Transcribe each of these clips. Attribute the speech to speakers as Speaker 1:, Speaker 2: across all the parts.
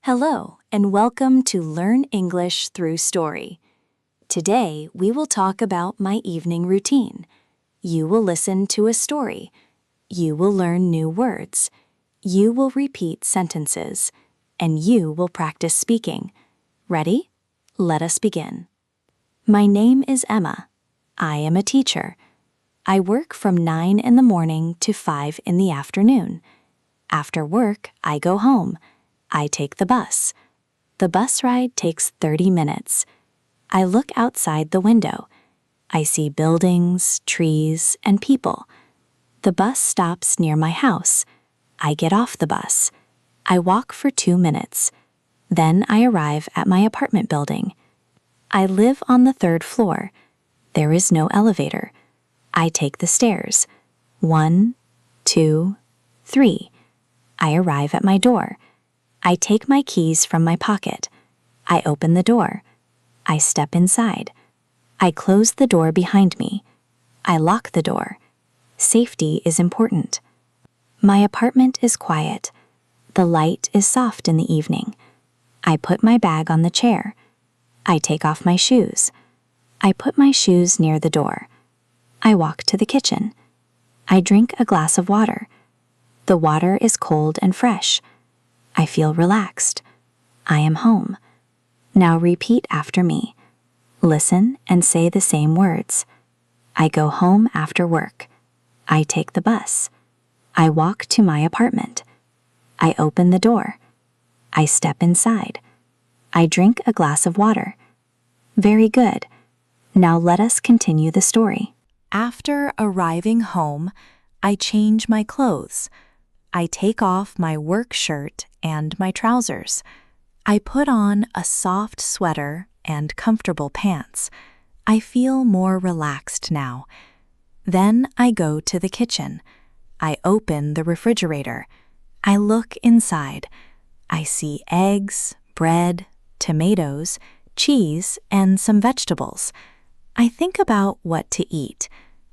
Speaker 1: Hello, and welcome to Learn English Through Story. Today, we will talk about my evening routine. You will listen to a story. You will learn new words. You will repeat sentences. And you will practice speaking. Ready? Let us begin. My name is Emma. I am a teacher. I work from 9 in the morning to 5 in the afternoon. After work, I go home. I take the bus. The bus ride takes 30 minutes. I look outside the window. I see buildings, trees, and people. The bus stops near my house. I get off the bus. I walk for 2 minutes. Then I arrive at my apartment building. I live on the 3rd floor. There is no elevator. I take the stairs. 1, 2, 3. I arrive at my door. I take my keys from my pocket. I open the door. I step inside. I close the door behind me. I lock the door. Safety is important. My apartment is quiet. The light is soft in the evening. I put my bag on the chair. I take off my shoes. I put my shoes near the door. I walk to the kitchen. I drink a glass of water. The water is cold and fresh. I feel relaxed. I am home. Now repeat after me. Listen and say the same words. I go home after work. I take the bus. I walk to my apartment. I open the door. I step inside. I drink a glass of water. Very good. Now let us continue the story.
Speaker 2: After arriving home, I change my clothes. I take off my work shirt and my trousers. I put on a soft sweater and comfortable pants. I feel more relaxed now. Then I go to the kitchen. I open the refrigerator. I look inside. I see eggs, bread, tomatoes, cheese, and some vegetables. I think about what to eat.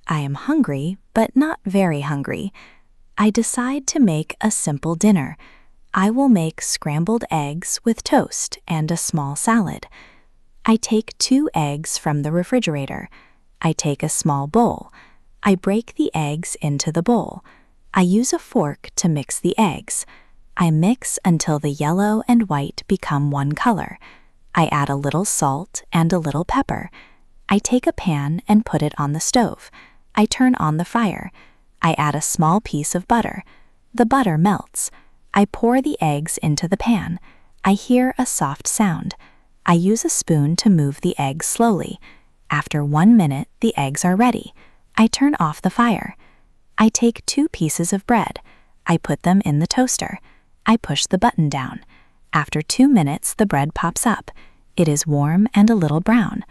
Speaker 2: I am hungry, but not very hungry. I decide to make a simple dinner. I will make scrambled eggs with toast and a small salad. I take 2 eggs from the refrigerator. I take a small bowl. I break the eggs into the bowl. I use a fork to mix the eggs. I mix until the yellow and white become one color. I add a little salt and a little pepper. I take a pan and put it on the stove. I turn on the fire. I add a small piece of butter. The butter melts. I pour the eggs into the pan. I hear a soft sound. I use a spoon to move the eggs slowly. After 1 minute, the eggs are ready. I turn off the fire. I take 2 pieces of bread. I put them in the toaster. I push the button down. After 2 minutes, the bread pops up. It is warm and a little brown.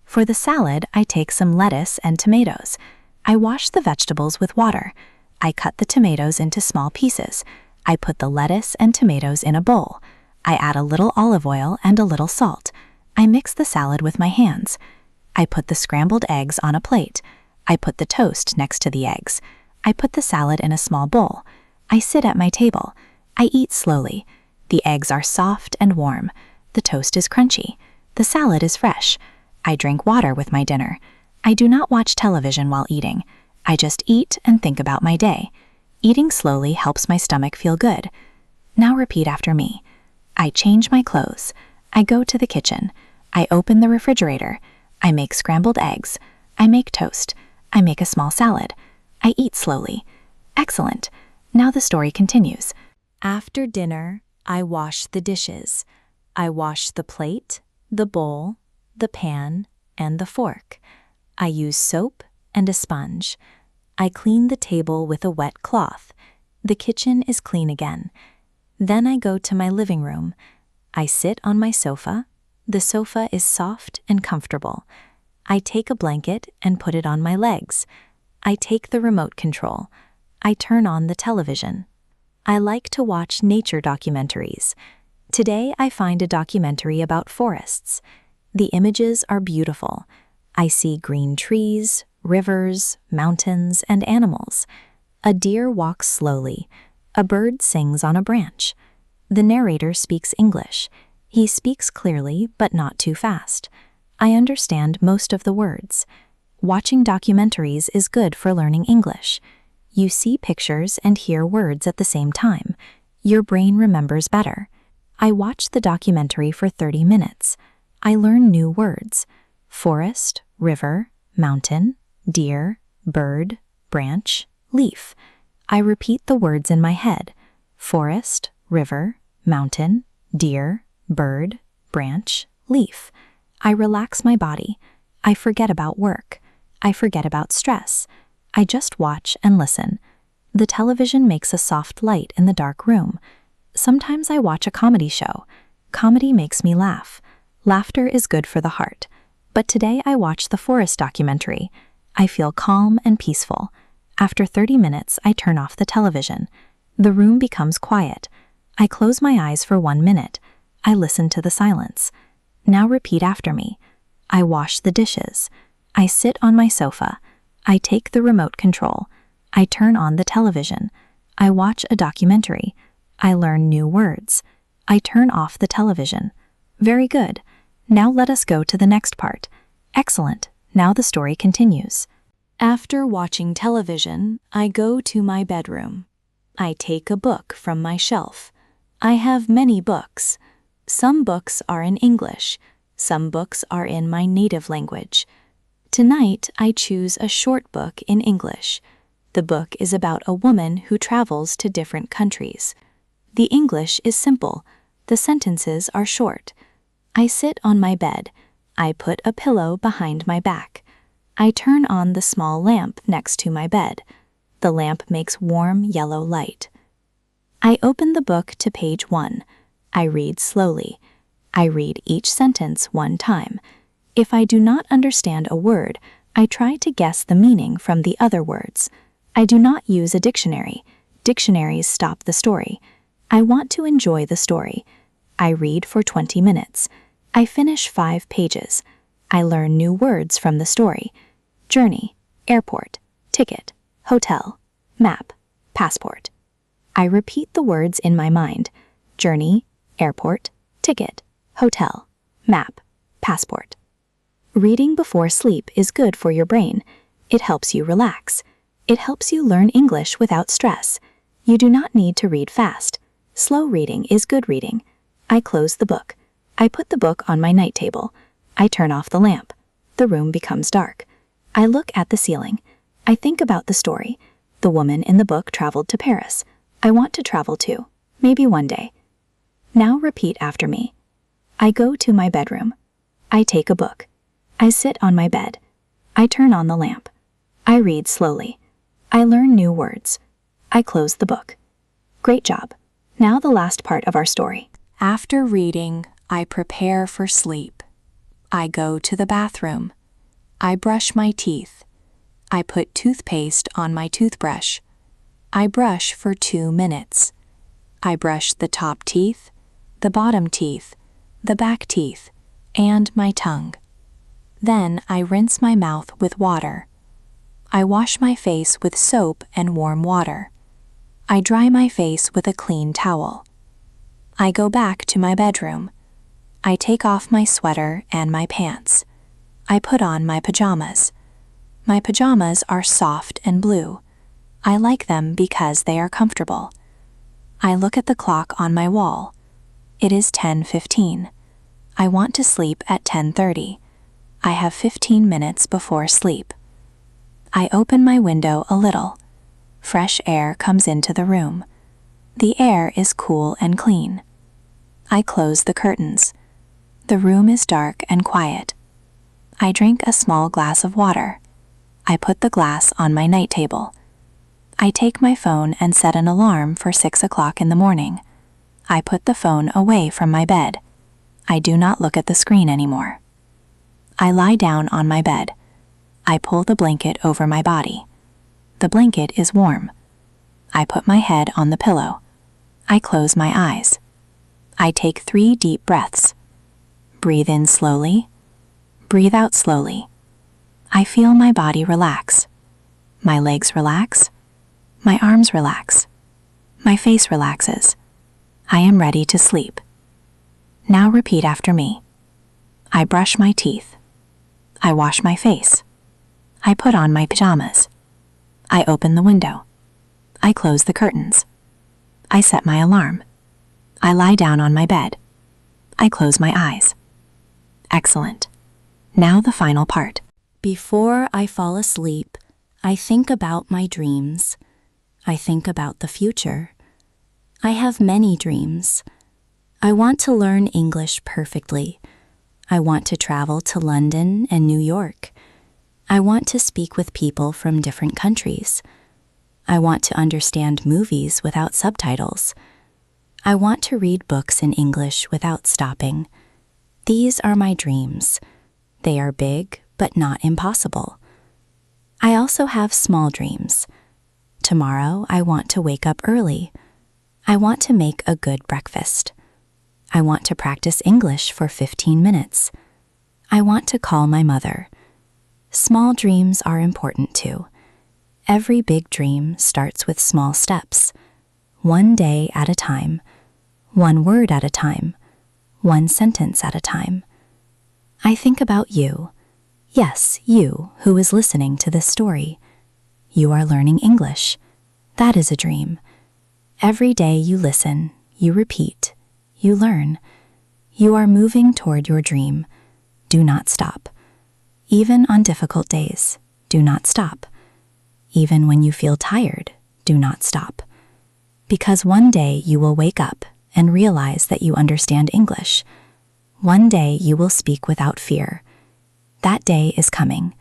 Speaker 2: For the salad, I take some lettuce and tomatoes. I wash the vegetables with water. I cut the tomatoes into small pieces. I put the lettuce and tomatoes in a bowl. I add a little olive oil and a little salt. I mix the salad with my hands. I put the scrambled eggs on a plate. I put the toast next to the eggs. I put the salad in a small bowl. I sit at my table. I eat slowly. The eggs are soft and warm. The toast is crunchy. The salad is fresh. I drink water with my dinner. I do not watch television while eating. I just eat and think about my day. Eating slowly helps my stomach feel good. Now repeat after me. I change my clothes. I go to the kitchen. I open the refrigerator. I make scrambled eggs. I make toast. I make a small salad. I eat slowly. Excellent. Now the story continues. After dinner, I wash the dishes. I wash the plate, the bowl, the pan, and the fork. I use soap and a sponge. I clean the table with a wet cloth. The kitchen is clean again. Then I go to my living room. I sit on my sofa. The sofa is soft and comfortable. I take a blanket and put it on my legs. I take the remote control. I turn on the television. I like to watch nature documentaries. Today I find a documentary about forests. The images are beautiful. I see green trees, rivers, mountains, and animals. A deer walks slowly. A bird sings on a branch.
Speaker 1: The narrator speaks English. He speaks clearly, but not too fast. I understand most of the words. Watching documentaries is good for learning English. You see pictures and hear words at the same time. Your brain remembers better. I watch the documentary for 30 minutes. I learn new words: forest, river, mountain, deer, bird, branch, leaf. I repeat the words in my head: forest, river, mountain, deer, bird, branch, leaf. I relax my body. I forget about work. I forget about stress. I just watch and listen. The television makes a soft light in the dark room. Sometimes I watch a comedy show. Comedy makes me laugh. Laughter is good for the heart. But today I watched the forest documentary. I feel calm and peaceful. After 30 minutes, I turn off the television. The room becomes quiet. I close my eyes for 1 minute. I listen to the silence. Now repeat after me. I wash the dishes. I sit on my sofa. I take the remote control. I turn on the television. I watch a documentary. I learn new words. I turn off the television. Very good. Now let us go to the next part. Excellent. Now the story continues. After watching television, I go to my bedroom. I take a book from my shelf. I have many books. Some books are in English. Some books are in my native language. Tonight, I choose a short book in English. The book is about a woman who travels to different countries. The English is simple. The sentences are short. I sit on my bed. I put a pillow behind my back. I turn on the small lamp next to my bed. The lamp makes warm yellow light. I open the book to page 1. I read slowly. I read each sentence 1 time. If I do not understand a word, I try to guess the meaning from the other words. I do not use a dictionary. Dictionaries stop the story. I want to enjoy the story. I read for 20 minutes. I finish 5 pages. I learn new words from the story: journey, airport, ticket, hotel, map, passport. I repeat the words in my mind: journey, airport, ticket, hotel, map, passport. Reading before sleep is good for your brain. It helps you relax. It helps you learn English without stress. You do not need to read fast. Slow reading is good reading. I close the book. I put the book on my night table. I turn off the lamp. The room becomes dark. I look at the ceiling. I think about the story. The woman in the book traveled to Paris. I want to travel too, maybe one day. Now repeat after me. I go to my bedroom. I take a book. I sit on my bed. I turn on the lamp. I read slowly. I learn new words. I close the book. Great job. Now the last part of our story. After reading, I prepare for sleep. I go to the bathroom. I brush my teeth. I put toothpaste on my toothbrush. I brush for 2 minutes. I brush the top teeth, the bottom teeth, the back teeth, and my tongue. Then I rinse my mouth with water. I wash my face with soap and warm water. I dry my face with a clean towel. I go back to my bedroom. I take off my sweater and my pants. I put on my pajamas. My pajamas are soft and blue. I like them because they are comfortable. I look at the clock on my wall. It is 10:15. I want to sleep at 10:30. I have 15 minutes before sleep. I open my window a little. Fresh air comes into the room. The air is cool and clean. I close the curtains. The room is dark and quiet. I drink a small glass of water. I put the glass on my night table. I take my phone and set an alarm for 6 o'clock in the morning. I put the phone away from my bed. I do not look at the screen anymore. I lie down on my bed. I pull the blanket over my body. The blanket is warm. I put my head on the pillow. I close my eyes. I take 3 deep breaths. Breathe in slowly. Breathe out slowly. I feel my body relax. My legs relax. My arms relax. My face relaxes.
Speaker 2: I am ready to sleep. Now repeat after me. I brush my teeth. I wash my face. I put on my pajamas. I open the window. I close the curtains. I set my alarm. I lie down on my bed. I close my eyes. Excellent. Now the final part.
Speaker 1: Before I fall asleep, I think about my dreams. I think about the future. I have many dreams. I want to learn English perfectly. I want to travel to London and New York. I want to speak with people from different countries. I want to understand movies without subtitles. I want to read books in English without stopping. These are my dreams. They are big, but not impossible. I also have small dreams. Tomorrow, I want to wake up early. I want to make a good breakfast. I want to practice English for 15 minutes. I want to call my mother. Small dreams are important too. Every big dream starts with small steps. One day at a time. One word at a time. One sentence at a time. I think about you. Yes, you who is listening to this story. You are learning English. That is a dream. Every day you listen, you repeat, you learn. You are moving toward your dream. Do not stop. Even on difficult days, do not stop. Even when you feel tired, do not stop. Because one day you will wake up and realize that you understand English. One day you will speak without fear. That day is coming.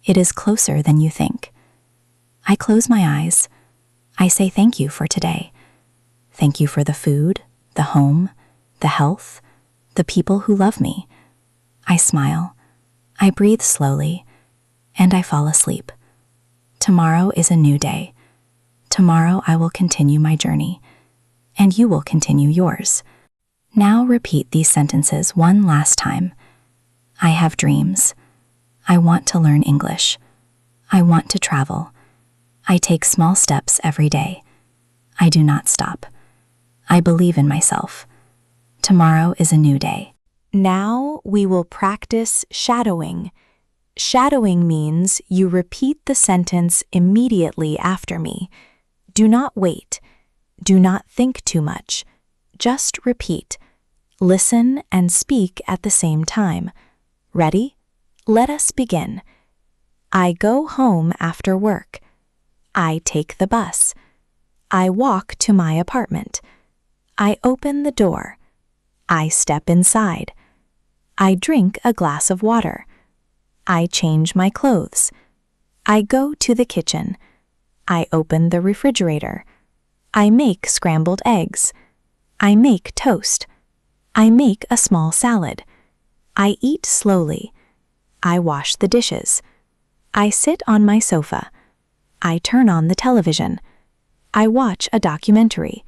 Speaker 1: It is closer than you think. I close my eyes. I say thank you for today. Thank you for the food, the home, the health, the people who love me. I smile. I breathe slowly, and I fall asleep. Tomorrow is a new day. Tomorrow I will continue my journey, and you will continue yours. Now repeat these sentences one last time. I have dreams. I want to learn English. I want to travel. I take small steps every day. I do not stop. I believe in myself. Tomorrow is a new day.
Speaker 2: Now we will practice shadowing. Shadowing means you repeat the sentence immediately after me. Do not wait. Do not think too much. Just repeat. Listen and speak at the same time. Ready? Let us begin. I go home after work. I take the bus. I walk to my apartment. I open the door. I step inside. I drink a glass of water. I change my clothes. I go to the kitchen. I open the refrigerator. I make scrambled eggs. I make toast. I make a small salad. I eat slowly. I wash the dishes. I sit on my sofa. I turn on the television. I watch a documentary.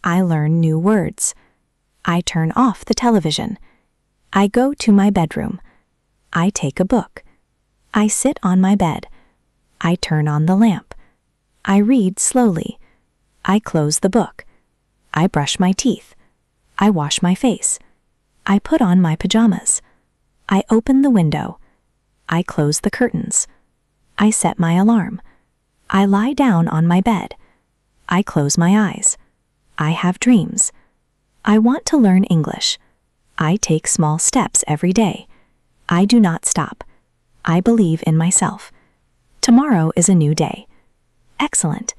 Speaker 2: I learn new words. I turn off the television. I go to my bedroom. I take a book. I sit on my bed. I turn on the lamp. I read slowly. I close the book. I brush my teeth. I wash my face. I put on my pajamas. I open the window. I close the curtains. I set my alarm. I lie down on my bed. I close my eyes. I have dreams. I want to learn English. I take small steps every day. I do not stop. I believe in myself. Tomorrow is a new day. Excellent.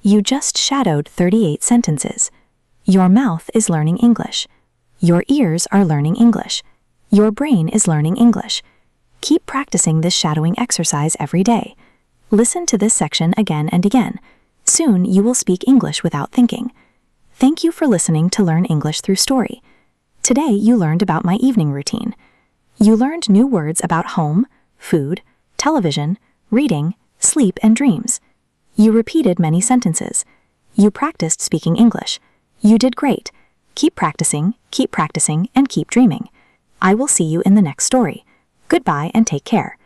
Speaker 2: You just shadowed 38 sentences. Your mouth is learning English. Your ears are learning English. Your brain is learning English. Keep practicing this shadowing exercise every day. Listen to this section again and again. Soon you will speak English without thinking. Thank you for listening to Learn English Through Story. Today you learned about my evening routine. You learned new words about home, food, television, reading, sleep, and dreams. You repeated many sentences. You practiced speaking English. You did great. Keep practicing, and keep dreaming. I will see you in the next story. Goodbye and take care.